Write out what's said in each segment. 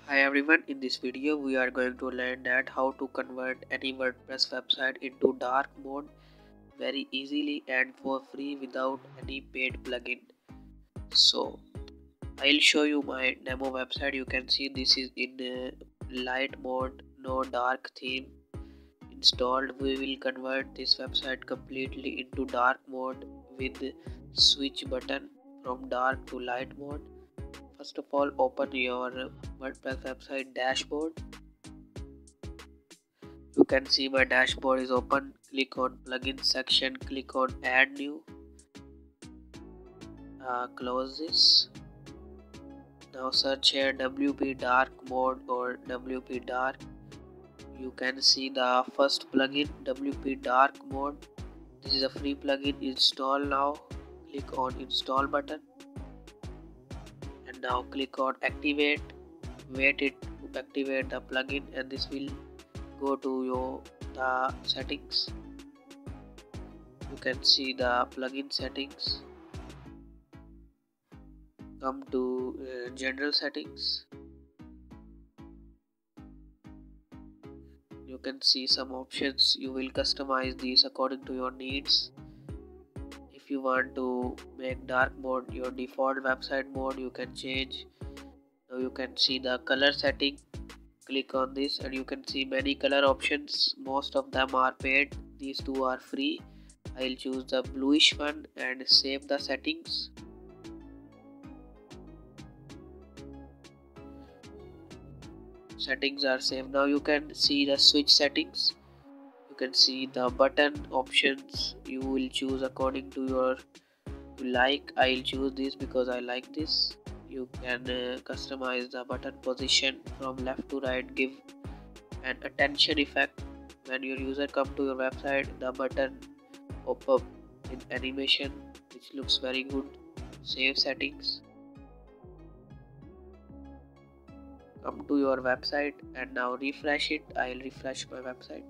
Hi everyone, in this video we are going to learn that how to convert any WordPress website into dark mode very easily and for free without any paid plugin. So I'll show you my demo website. You can see this is in light mode, no dark theme installed. We will convert this website completely into dark mode with switch button from dark to light mode. First of all, open your WordPress website dashboard. You can see my dashboard is open. Click on plugin section, click on add new, close this. Now search here WP dark mode or WP dark. You can see the first plugin WP dark mode. This is a free plugin. Install now. Click on install button and now click on activate. Wait it to activate the plugin and this will go to your the settings. You can see the plugin settings. Come to general settings. You can see some options. You will customize these according to your needs. If you want to make dark mode your default website mode, you can change. Now you can see the color setting. Click on this and you can see many color options. Most of them are paid, these two are free. I'll choose the bluish one and save the settings. Settings are saved. Now you can see the switch settings. You can see the button options. You will choose according to your like. I'll choose this because I like this. You can customize the button position from left to right. Give an attention effect. When your user come to your website, the button pop up in animation, which looks very good. Save settings. Come to your website and now refresh it. I'll refresh my website.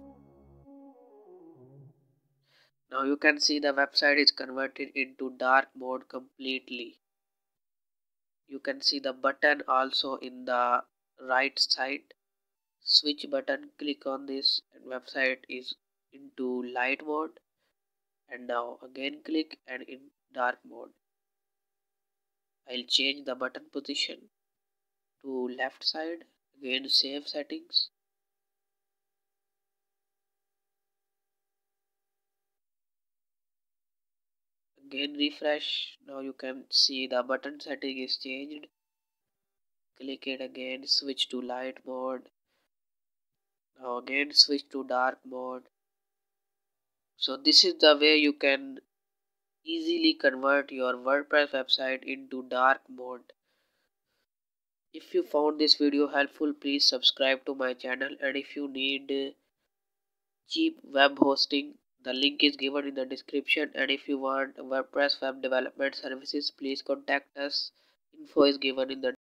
Now you can see the website is converted into dark mode completely. You can see the button also in the right side. Switch button, click on this and website is into light mode. And now again click and in dark mode. I'll change the button position to left side. Again save settings. Again refresh. Now you can see the button setting is changed. Click it again, switch to light mode. Now again switch to dark mode. So this is the way you can easily convert your WordPress website into dark mode. If you found this video helpful, please subscribe to my channel, and if you need cheap web hosting, the link is given in the description, and if you want WordPress web development services, please contact us. Info is given in the